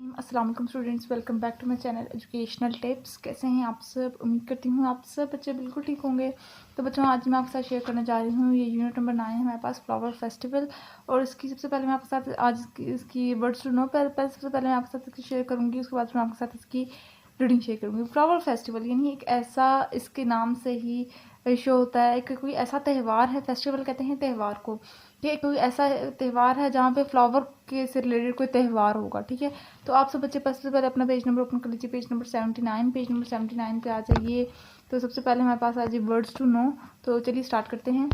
अस्सलाम वालेकुम students, welcome back to my channel educational tips. कैसे हैं आप सब? उम्मीद करती हूँ आप सब बच्चे बिल्कुल ठीक होंगे। तो बच्चों, आज मैं आपके साथ शेयर करने जा रही हूँ ये यूनिट नंबर 9 है हमारे पास, फ्लावर फेस्टिवल। और इसकी सबसे पहले मैं आपके साथ आज इसकी वर्ड्स टू नो पहले सबसे पहले मैं आपके साथ इसकी शेयर करूँगी, उसके बाद मैं आपके साथ इसकी रीडिंग शेयर करूँगी। फ्लावर फेस्टिवल यानी एक ऐसा, इसके नाम से ही शो होता है कि कोई ऐसा त्यौहार है, फेस्टिवल कहते हैं त्यौहार को, ये कोई ऐसा त्यौहार है जहाँ पे फ्लावर के से रिलेटेड कोई त्यौहार होगा। ठीक है, तो आप सब बच्चे सबसे पहले अपना पेज नंबर ओपन कर लीजिए, पेज नंबर 79। पेज नंबर 79 पे आ जाइए। तो सबसे पहले हमारे पास आ जाइए वर्ड्स टू नो। तो चलिए स्टार्ट करते हैं।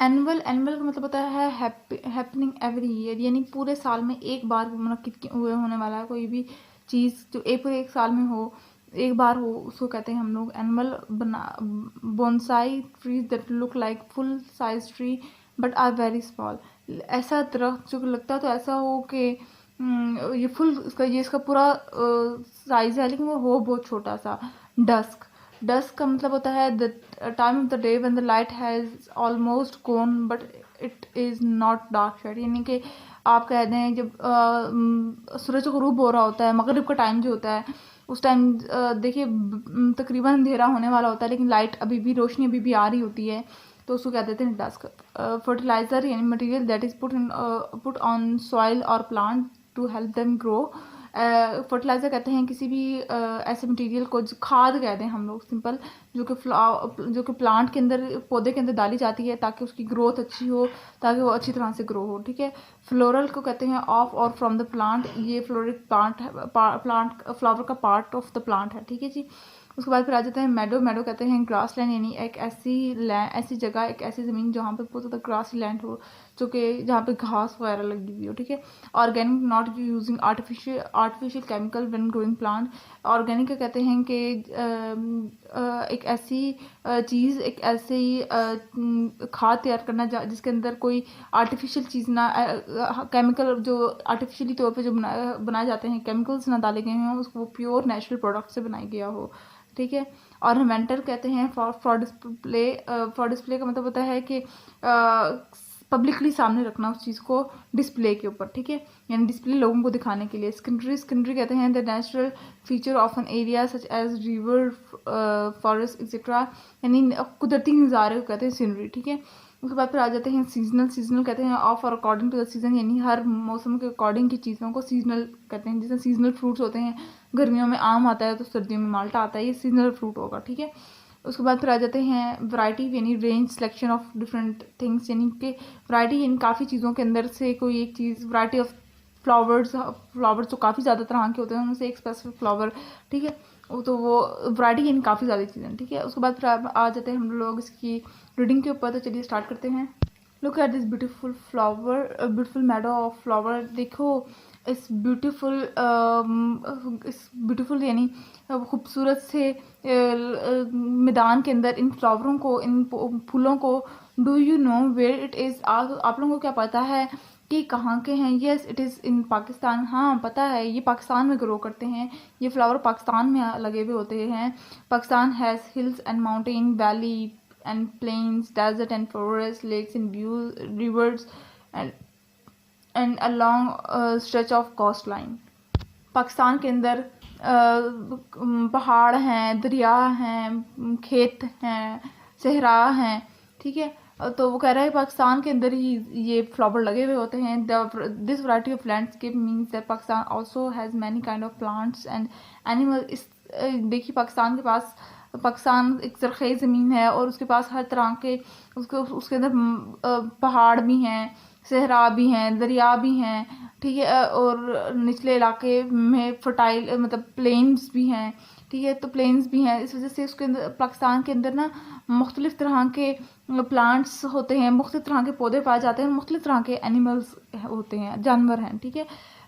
एनुअल, एनुअल का मतलब होता है हैपनिंग एवरी ईयर, यानी पूरे साल में एक बार मुनक्किद हुए होने वाला है कोई भी चीज़ जो एक पूरे एक साल में हो, एक बार हो, उसको कहते हैं हम लोग एनुअल। बना bonsai trees that look like full size tree but are very small, ऐसा दरख्त जो लगता है तो ऐसा हो कि ये फुल इसका पूरा साइज है लेकिन वो हो बहुत छोटा सा। डस्क, डस्क का मतलब होता है the time of the day when the light has almost gone but it is not dark shade, यानी कि आप कह दें जब सूरज ग़ुरूब हो रहा होता है, मगरिब का टाइम जो होता है उस टाइम देखिए तकरीबन अंधेरा होने वाला होता है लेकिन लाइट अभी भी, रोशनी अभी भी आ रही होती है, तो उसको कह देते हैं डस्क। फर्टिलाइजर यानी material that is put on soil और plant to help them grow. Fertilizer कहते हैं किसी भी ऐसे मटेरियल को, जो खाद कहते हैं हम लोग सिंपल, जो कि प्लांट के अंदर, पौधे के अंदर डाली जाती है ताकि उसकी ग्रोथ अच्छी हो, ताकि वो अच्छी तरह से ग्रो हो। ठीक है, फ्लोरल को कहते हैं ऑफ और फ्रॉम द प्लांट, ये फ्लोरिक प्लांट है, प्लांट फ्लावर का पार्ट ऑफ द प्लांट है। ठीक है जी। उसके बाद फिर आ जाते हैं मेडो, मेडो कहते हैं ग्रास लैंड, यानी एक ऐसी जगह, एक ऐसी ज़मीन जहाँ पे बहुत ज़्यादा ग्रास लैंड हो, जो कि जहाँ पे घास वगैरह लगी हुई हो। ठीक है, organic not using artificial chemical when growing plant. Organic कहते हैं कि एक ऐसी चीज़, एक ऐसी खाद तैयार करना जिसके अंदर कोई आर्टिफिशियल चीज़ ना, केमिकल जो आर्टिफिशियली तौर पे जो बनाए जाते हैं, केमिकल्स ना डाले गए हों, उसको प्योर नेचुरल प्रोडक्ट से बनाया गया हो। ठीक है, ऑर्नामेंटल कहते हैं फॉर डिस्प्ले। फॉर डिस्प्ले का मतलब होता है कि पब्लिकली सामने रखना उस चीज़ को डिस्प्ले के ऊपर। ठीक है, यानी डिस्प्ले लोगों को दिखाने के लिए। सेकेंडरी, सेकेंडरी कहते हैं the natural feature of an area such as river, forest etcetera, यानी कुदरती नज़ारे को कहते हैं सीनरी। ठीक है, उसके बाद फिर आ जाते हैं सीजनल। सीजनल कहते हैं ऑफ और अकॉर्डिंग टू द सीज़न, यानी हर मौसम के अकॉर्डिंग की चीज़ों को सीजनल कहते हैं। जैसे सीजनल फ्रूट्स होते हैं, गर्मियों में आम आता है तो सर्दियों में माल्टा आता है, ये सीजनल फ्रूट होगा। ठीक है, उसके बाद फिर आ जाते हैं वैरायटी, यानी range, selection of different things, यानी कि वैरायटी यानी काफ़ी चीज़ों के अंदर से कोई एक चीज़, वैरायटी ऑफ फ्लावर्स, फ्लावर्स तो काफ़ी ज़्यादा तरह के होते हैं, उनमें से एक स्पेसिफिक फ्लावर। ठीक है, तो वो वैरायटी यानी काफ़ी ज़्यादा चीज़ें। ठीक है, उसके बाद फिर आ जाते हैं हम लोग इसकी रीडिंग के ऊपर। तो चलिए स्टार्ट करते हैं। Look at this beautiful flower, beautiful meadow of flower. देखो इस ब्यूटीफुल, इस ब्यूटीफुल यानी खूबसूरत से मैदान के अंदर इन फ्लावरों को, इन फूलों को, do you know where it is, आप लोगों को क्या पता है कि कहाँ के हैं? Yes it is in Pakistan, हाँ पता है, ये पाकिस्तान में ग्रो करते हैं, ये फ्लावर पाकिस्तान में लगे हुए होते हैं। Pakistan has hills and mountain, valley and plains, desert and forests, lakes and views, rivers and a long stretch of coastline. Pakistan के अंदर पहाड़ हैं, दरिया हैं, खेत हैं, सहरा हैं। ठीक है, तो वो कह रहा है पाकिस्तान के अंदर ही ये फ्लावर लगे हुए होते हैं। This variety of landscape means that Pakistan also has many kind of plants and animal. इस देखिए पाकिस्तान के पास, पाकिस्तान एक ज़रख़ेज़ ज़मीन है और उसके पास हर तरह के, उसके अंदर पहाड़ भी हैं, सहरा भी हैं, दरिया भी हैं। ठीक है, और निचले इलाके में फर्टाइल मतलब प्लेन्स भी हैं। ठीक है, तो प्लेन्स भी हैं, इस वजह से उसके अंदर, पाकिस्तान के अंदर ना मुख्तलिफ़ तरह के प्लांट्स होते हैं, मुख्तलिफ़ तरह के पौधे पाए जाते हैं, मुख्तलिफ़ तरह के एनिमल्स होते हैं, जानवर हैं। ठीक है,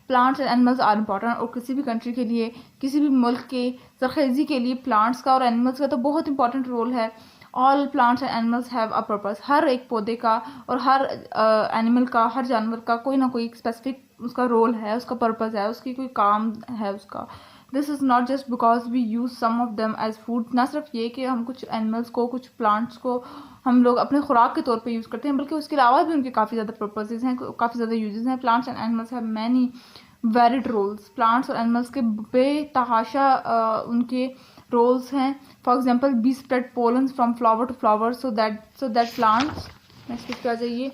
plants and animals are important, और किसी भी कंट्री के लिए, किसी भी मुल्क के ज़रख़ेज़ी के लिए प्लांट्स का और एनिमल्स का तो बहुत इंपॉर्टेंट रोल है। All plants and animals have a purpose, हर एक पौधे का और हर एनिमल का, हर जानवर का कोई ना कोई स्पेसिफिक उसका रोल है, उसका पर्पस है, उसकी कोई काम है उसका। This is not just because we use some of them as food, ना सिर्फ ये कि हम कुछ एनिमल्स को, कुछ प्लांट्स को हम लोग अपने खुराक के तौर पे यूज़ करते हैं, बल्कि उसके अलावा भी उनके काफ़ी ज़्यादा पर्पसेस हैं, काफ़ी ज़्यादा यूजेस हैं। Plants and animals have many varied roles, plants और एनिमल्स के बेतहाशा उनके रोल्स हैं। For example bee spread pollens from flower to flower so that plants, next पे आ जाइए,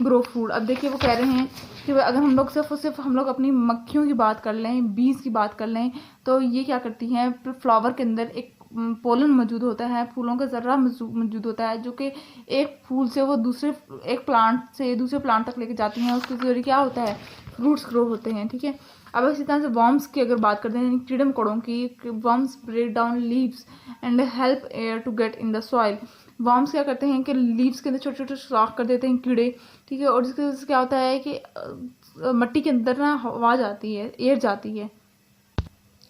ग्रो फूड। अब देखिए वो कह रहे हैं कि अगर हम लोग सिर्फ हम लोग अपनी मक्खियों की बात कर लें, बीज की बात कर लें, तो ये क्या करती हैं, फ्लावर के अंदर एक पोलन मौजूद होता है, फूलों का जर्रा मौजूद होता है, जो कि एक फूल से वो दूसरे एक प्लांट से दूसरे प्लांट तक लेके जाती हैं। उसके जरिए क्या होता है, फ्रूट्स ग्रो होते हैं, ठीक है। अब इसी तरह से वर्म्स की अगर बात करते हैं, कीड़े मकोड़ों की, worms break down leaves and help air to get in the soil. Worms क्या करते हैं कि लीव्स के अंदर छोटे छोटे सुराख कर देते हैं कीड़े, ठीक है, और जिसकी वजह से क्या होता है कि मिट्टी के अंदर ना हवा जाती है, एयर जाती है।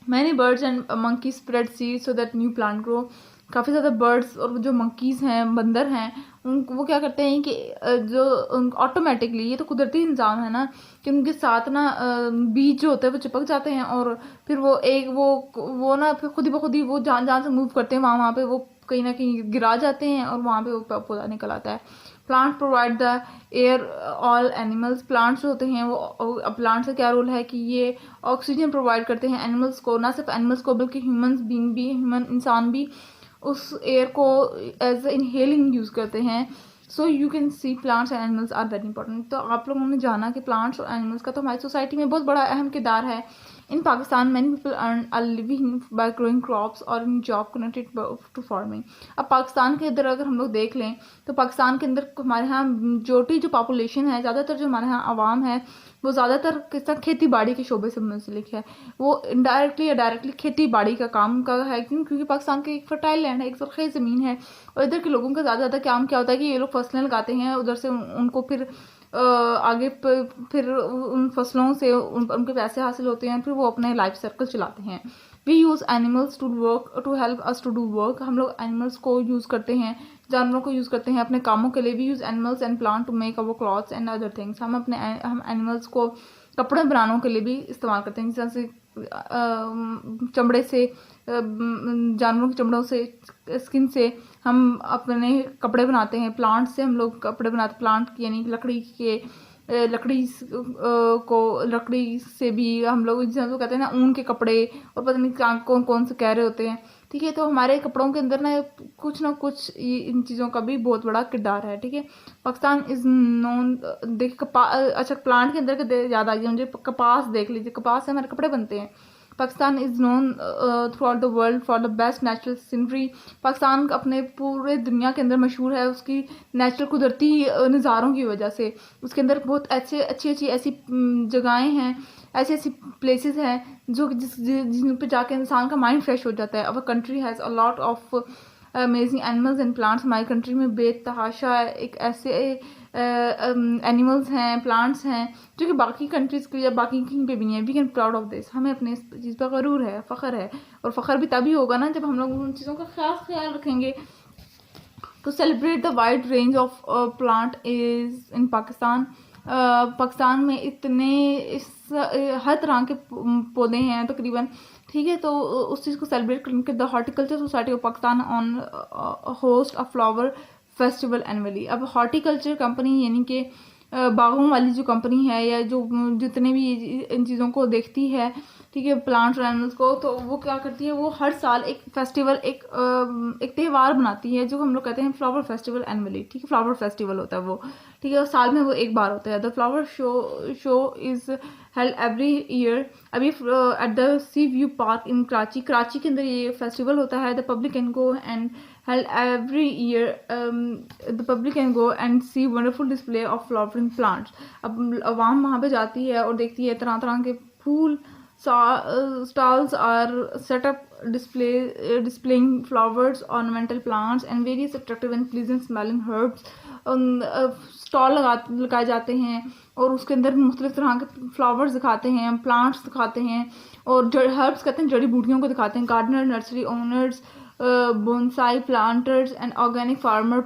Many birds and monkey spread seed so that new plant grow. काफ़ी ज़्यादा बर्ड्स और जो मंकीज़ हैं, बंदर हैं, वो क्या करते हैं कि जो ऑटोमेटिकली, ये तो कुदरती निज़ाम है ना, कि उनके साथ ना बीज जो होते हैं वो चिपक जाते हैं, और फिर वो ना फिर खुद ही ब खुद ही वो जान जान से मूव करते हैं, वहाँ पे वो कहीं ना कहीं गिरा जाते हैं और वहाँ पे वो पौधा निकल आता है। Plant provide the air all animals. Plants जो होते हैं वो, प्लांट्स का क्या रोल है कि ये ऑक्सीजन प्रोवाइड करते हैं एनिमल्स को, ना सिर्फ एनिमल्स को बल्कि ह्यूमन बीइंग भी, ह्यूमन इंसान भी उस एयर को एज इनहेलिंग यूज़ करते हैं। So you can see plants and animals are very important. तो आप लोगों ने जाना कि प्लांट्स और एनिमल्स का तो हमारी सोसाइटी में बहुत बड़ा अहम किरदार है। In Pakistan many people earn a living by growing crops और in job connected to farming. अब पाकिस्तान के अंदर अगर हम लोग देख लें तो पाकिस्तान के अंदर हमारे यहाँ मेजॉरिटी जो पॉपुलेशन है, ज़्यादातर जो हमारे यहाँ आवाम है, वो ज़्यादातर किस तरह खेती बाड़ी के शोबे से मुंसलिक है। वो इनडायरेक्टली या डायरेक्टली खेती बाड़ी का काम का है, क्योंकि पाकिस्तान का एक फर्टाइल लैंड है, एक सरखी ज़मीन है, और इधर के लोगों का ज़्यादा काम क्या होता है कि ये लोग फसलें लगाते हैं, उधर से उनको फिर आगे फिर उन फसलों से उनके पैसे हासिल होते हैं, फिर वो अपने लाइफ सर्कल चलाते हैं। We use animals to work to help us to do work. हम लोग एनिमल्स को यूज़ करते हैं, जानवरों को यूज़ करते हैं अपने कामों के लिए। We use animals and plant to make our clothes and other things. हम एनिमल्स को कपड़े बनाने के लिए भी इस्तेमाल करते हैं, जैसे चमड़े से, जानवरों के चमड़ों से, स्किन से हम अपने कपड़े बनाते हैं। प्लांट से हम लोग कपड़े बनाते, प्लांट यानी लकड़ी से भी हम लोग, जिसे हम कहते हैं ना ऊन के कपड़े, और पता नहीं कौन कौन से कह रहे होते हैं, ठीक है। तो हमारे कपड़ों के अंदर ना कुछ इन चीज़ों का भी बहुत बड़ा किरदार है, ठीक है। पाकिस्तान इज़ नोन, देखिए अच्छा प्लांट के अंदर याद आ गया मुझे, कपास देख लीजिए, कपास से हमारे कपड़े बनते हैं। Pakistan is known through out the world for the best natural scenery. Pakistan अपने पूरे दुनिया के अंदर मशहूर है उसकी नेचुरल कुदरती नज़ारों की वजह से। उसके अंदर बहुत अच्छी ऐसी जगहें हैं, ऐसी प्लेसेस हैं जिन पर जाके इंसान का माइंड फ्रेश हो जाता है। Our country has a lot of amazing animals and plants. हमारी कंट्री में बेतहाशा एक ऐसे एनिमल्स हैं, प्लांट्स हैं, जो कि बाकी कंट्रीज़ के या बाकी कहीं पे भी नहीं है। We can proud of this. हमें अपने इस चीज़ पर गरूर है, फ़ख्र है, और फ़ख्र भी तभी होगा ना जब हम लोग उन चीज़ों का ख्याल रखेंगे। To celebrate the wide range of plant is in Pakistan. Pakistan में इतने हर तरह के पौधे हैं तकरीबन, ठीक है। तो उस चीज़ को सेलिब्रेट करने के the horticulture society of Pakistan on host a flower festival annually. अब हॉर्टिकल्चर कंपनी यानी कि बागों वाली जो कंपनी है, या जो जितने भी इन चीज़ों को देखती है, ठीक है, प्लांट्स और एनिमल्स को, तो वो क्या करती है, वो हर साल एक फेस्टिवल, एक त्यौहार बनाती है, जो हम लोग कहते हैं फ्लावर फेस्टिवल एनुअली, ठीक है। फ्लावर फेस्टिवल होता है वो, ठीक है, और साल में वो एक बार होता है। The flower show is held every year. अभी at the sea view park in Karachi के अंदर ये फेस्टिवल होता है। The public can go and held every year. The public can go and see wonderful display of flowering plants. अब आवाम वहाँ पे जाती है और देखती है तरह तरह के फूल। Stalls are set up displaying flowers, ornamental plants and various attractive and pleasant smelling herbs. Stall लगाए जाते हैं और उसके अंदर मुख्तलिफ तरह के फ्लावर्स दिखाते हैं, प्लांट्स दिखाते हैं, और हर्ब्स कहते हैं, जड़ी बूटियों को दिखाते हैं। Gardener, nursery owners, bonsai planters and organic farmer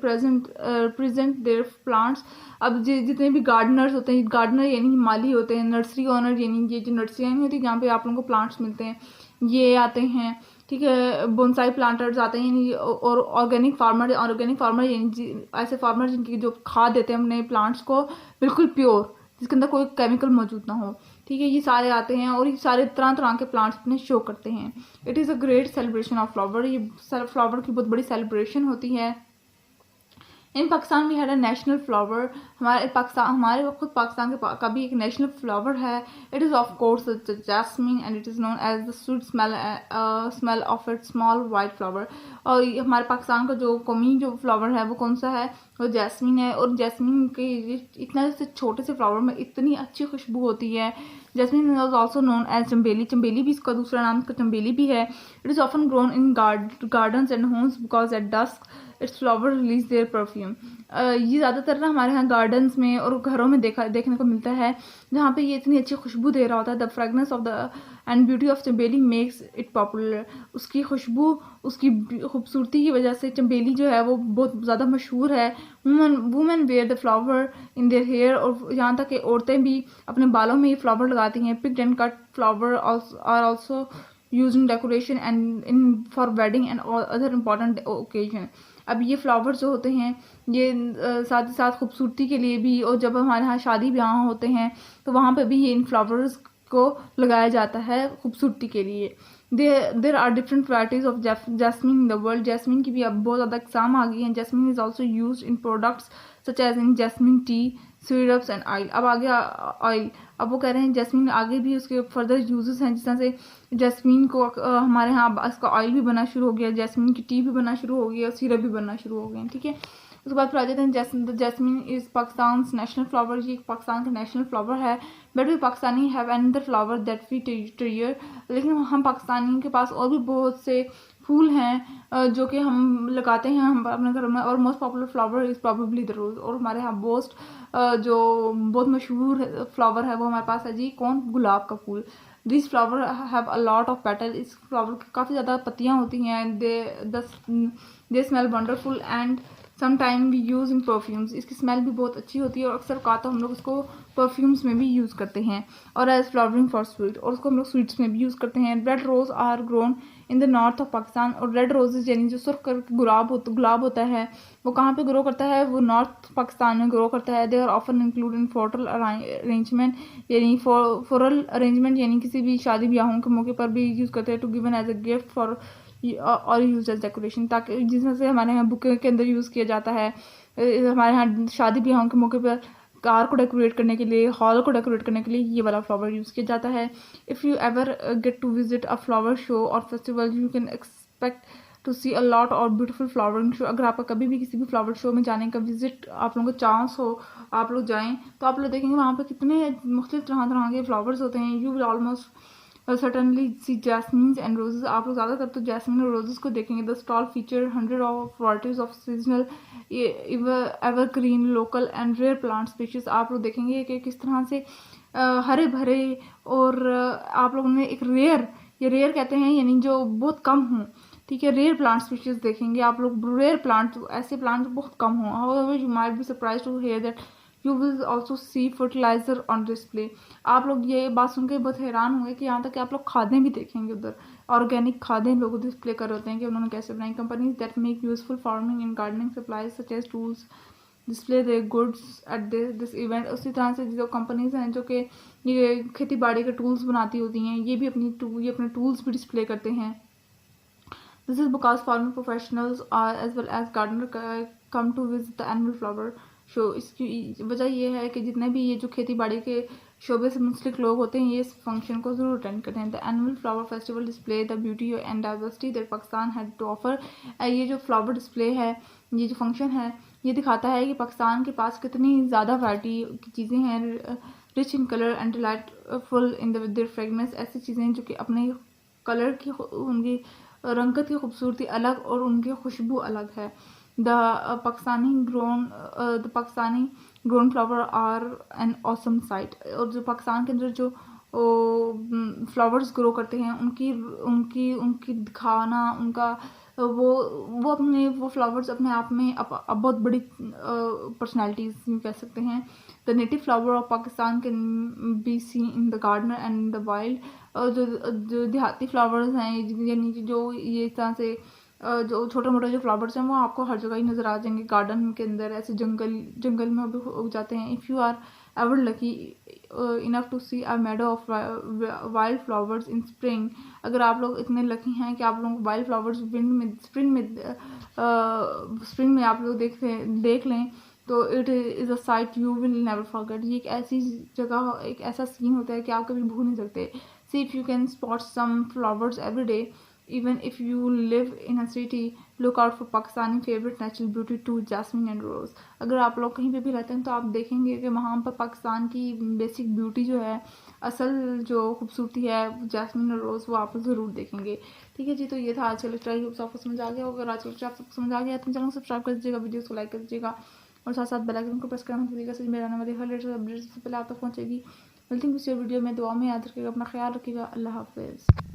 present their plants. अब जितने भी गार्डनर्स होते हैं, गार्डनर यानी माली होते हैं, नर्सरी ओनर यानी ये जो नर्सरियाँ नहीं होती जहाँ पे आप लोगों को प्लांट्स मिलते हैं, ये आते हैं, ठीक है। बोनसाई प्लांटर्स आते हैं यानी, और ऑर्गेनिक फार्मर यानी ऐसे फार्मर जिनकी जो खाद देते हैं अपने प्लांट्स को बिल्कुल प्योर, जिसके अंदर कोई केमिकल मौजूद ना हो, ठीक है, ये सारे आते हैं और ये सारे तरह तरह के प्लांट्स अपने शो करते हैं। It is a great celebration of flower, ये फ्लावर की बहुत बड़ी सेलिब्रेशन होती है। In Pakistan we had a national flower, हमारे खुद पाकिस्तान का भी एक नेशनल फ्लावर है। It is of course jasmine and it is known as the sweet smell of it small white flower. और हमारे पाकिस्तान का जो कौमी जो फ्लावर है वो कौन सा है, वो जैस्मीन है। और जैस्मीन के इतना से छोटे से फ्लावर में इतनी अच्छी खुशबू होती है। Jasmine is also known as chambeli, चंबेली भी इसका दूसरा नाम इसका चंबेली भी है। It is often grown in gardens and homes because at dusk its flower release their perfume. ये ज़्यादातर ना हमारे यहाँ गार्डन्स में और घरों में देखने को मिलता है, जहाँ पे ये इतनी अच्छी खुशबू दे रहा होता है। The fragrance of the and beauty of chambeli makes it popular. उसकी खुशबू, उसकी खूबसूरती की वजह से चंबेली जो है वो बहुत ज़्यादा मशहूर है। Women wear the flower in their hair, और यहाँ तक कि औरतें भी अपने बालों में ये फ्लावर लगाती हैं। Picked and cut flower are also use in decoration and in for wedding and other important occasion. अब ये फ्लावर्स जो होते हैं ये साथ ही साथ खूबसूरती के लिए भी, और जब हमारे यहाँ शादी ब्याह होते हैं तो वहाँ पे भी ये इन फ्लावर्स को लगाया जाता है खूबसूरती के लिए। There are different varieties of jasmine in the world. Jasmine की भी अब बहुत ज़्यादा एग्जाम आ गई हैं। Jasmine is also use in products such as in jasmine tea, syrups and oil. अब आगे ऑयल, अब वो कह रहे हैं जैस्मीन आगे भी उसके फर्दर यूजेस हैं, जिस तरह से जैस्मीन को हमारे यहाँ इसका ऑयल भी बनना शुरू हो गया, जैस्मीन की टी भी बनना शुरू हो गई और सिरप भी बनना शुरू हो गए हैं। ठीक है, उसके बाद फिर आ जाते हैं jasmine is Pakistan national flower. ये पाकिस्तान का नेशनल फ्लावर है। But we Pakistani have another flower that we treasure, लेकिन हम पाकिस्तानियों के पास और भी बहुत से फूल हैं जो कि हम लगाते हैं हम अपने घर में। और most popular flower is probably the rose. और हमारे यहाँ मोस्ट जो बहुत मशहूर फ्लावर है वो हमारे पास है जी, कौन, गुलाब का फूल। This flower have a lot of petal. इस फ्लावर की काफ़ी ज़्यादा पत्तियाँ होती हैं। They smell wonderful and some time we use in perfumes. इसकी स्मेल भी बहुत अच्छी होती है और अक्सर का तो हम लोग इसको परफ्यूम्स में भी यूज़ करते हैं। और एज फ्लावरिंग फॉर स्वीट, और उसको हम लोग स्वीट्स में भी यूज़ करते हैं। Red rose are grown in the north of Pakistan. और रेड रोजेज यानी जो सुर्ख गुलाब होता है वो कहाँ पे ग्रो करता है, वो नॉर्थ पाकिस्तान में ग्रो करता है। They are often include in floral arrangement, यानी फ्लोरल अरेंजमेंट यानी किसी भी शादी ब्याहों के मौके पर भी यूज़ करते हैं। To given as a gift for और यूज एज डेकोरेशन, ताकि जिसमें से हमारे यहाँ बुके के अंदर यूज़ किया जाता है। हमारे यहाँ शादी ब्याहों के मौके पर कार को डेकोरेट करने के लिए, हॉल को डेकोरेट करने के लिए ये वाला फ्लावर यूज़ किया जाता है। If you ever get to visit a flower show और festival you can expect to see a lot और ब्यूटीफुल फ्लावरिंग शो। अगर आपका कभी भी किसी भी फ्लावर शो में जाने का विजिट आप लोगों को चांस हो, आप लोग जाएं तो आप लोग देखेंगे वहाँ पर कितने मुख्तलिफ तरह तरह के फ्लावर्स होते हैं। You will almost certainly see jasmines and roses। आप लोग ज़्यादातर तो जैस्मिन और रोजेस को देखेंगे। The stall feature 100 of varieties of seasonal evergreen local and rare plant species. आप लोग देखेंगे कि किस तरह से हरे भरे और आप लोगों ने एक रेयर कहते हैं यानी जो बहुत कम हों, ठीक है, रेयर प्लांट स्पीशीज देखेंगे आप लोग। रेयर प्लांट, ऐसे प्लांट बहुत कम हों। However you might be surprise to hear that you will also see fertiliser on display. आप लोग ये बात सुन के बहुत हैरान हुए कि यहाँ तक कि आप लोग खादें भी देखेंगे उधर। ऑर्गेनिक खादें लोग डिस्प्ले कर होते हैं कि उन्होंने कैसे बनाई। Companies that make useful farming and gardening supplies such as tools display their goods at this event. उसी तरह से जो कंपनीज हैं जो कि ये खेती बाड़ी के टूल्स बनाती होती हैं, ये भी अपने टूल्स भी डिस्प्ले करते हैं। This is because farming professionals are as well as gardener come to visit the annual flower show. इसकी वजह यह है कि जितने भी ये जो खेती बाड़ी के शोबे से मुंसलिक लोग होते हैं ये इस फंक्शन को ज़रूर अटेंड करते हैं। The annual flower festival display the beauty and diversity that Pakistan had to offer. ये जो फ्लावर डिस्प्ले है, ये जो फंक्शन है, ये दिखाता है कि पाकिस्तान के पास कितनी ज़्यादा वैरायटी की चीज़ें हैं। Rich in colour and delightful in their fragrance. ऐसी चीज़ें जो कि अपने कलर की, उनकी रंगत की खूबसूरती अलग और उनकी खुशबू अलग है। The Pakistani grown flower are an awesome sight। और जो पाकिस्तान के अंदर जो फ्लावर्स ग्रो करते हैं उनकी उनकी उनकी दिखाना, उनका वो अपने वो फ्लावर्स अपने आप में बहुत बड़ी पर्सनैलिटीज कह सकते हैं। The native flower of Pakistan can be seen in the garden and in the wild. जो देहाती फ्लावर्स हैं यानी कि जो ये तरह से जो छोटे मोटे जो फ्लावर्स हैं वो आपको हर जगह ही नज़र आ जाएंगे। गार्डन के अंदर ऐसे जंगल में भी उग जाते हैं। If you are ever lucky enough to see a meadow of wild flowers in spring, अगर आप लोग इतने लकी हैं कि आप लोग वाइल्ड फ्लावर्स स्प्रिंग में आप लोग देख लें, तो it is a site you will never forget. ये एक ऐसी जगह, एक ऐसा सीन होता है कि आप कभी भूल नहीं सकते। See if you can spot some flowers every even if you live in a city, look out for Pakistani favorite natural beauty too, jasmine and rose। अगर आप लोग कहीं पे भी रहते हैं तो आप देखेंगे कि वहाँ पर पाकिस्तान की बेसिक ब्यूटी जो है, असल जो खूबसूरती है, जैस्मिन और रोज़, वो आप ज़रूर देखेंगे। ठीक है जी, तो ये था आज का लेक्चर। आई होप आपको समझ आ गया होगा। अगर आज का लेक्चर आप सबको समझ आ गया तो चैनल को सब्सक्राइब कर दीजिएगा, वीडियोस को लाइक कर दीजिएगा और साथ साथ बेल आइकन को प्रेस करना मत भूलिएगा, सभी मेरा आने वाली हर लेटेस्ट अपडेट सबसे पहले आप तक पहुँचेगी। मिलती हूँ किसी और वीडियो में। दुआ में याद रखिएगा, अपना ख्याल रखिएगा। अल्लाह हाफिज़।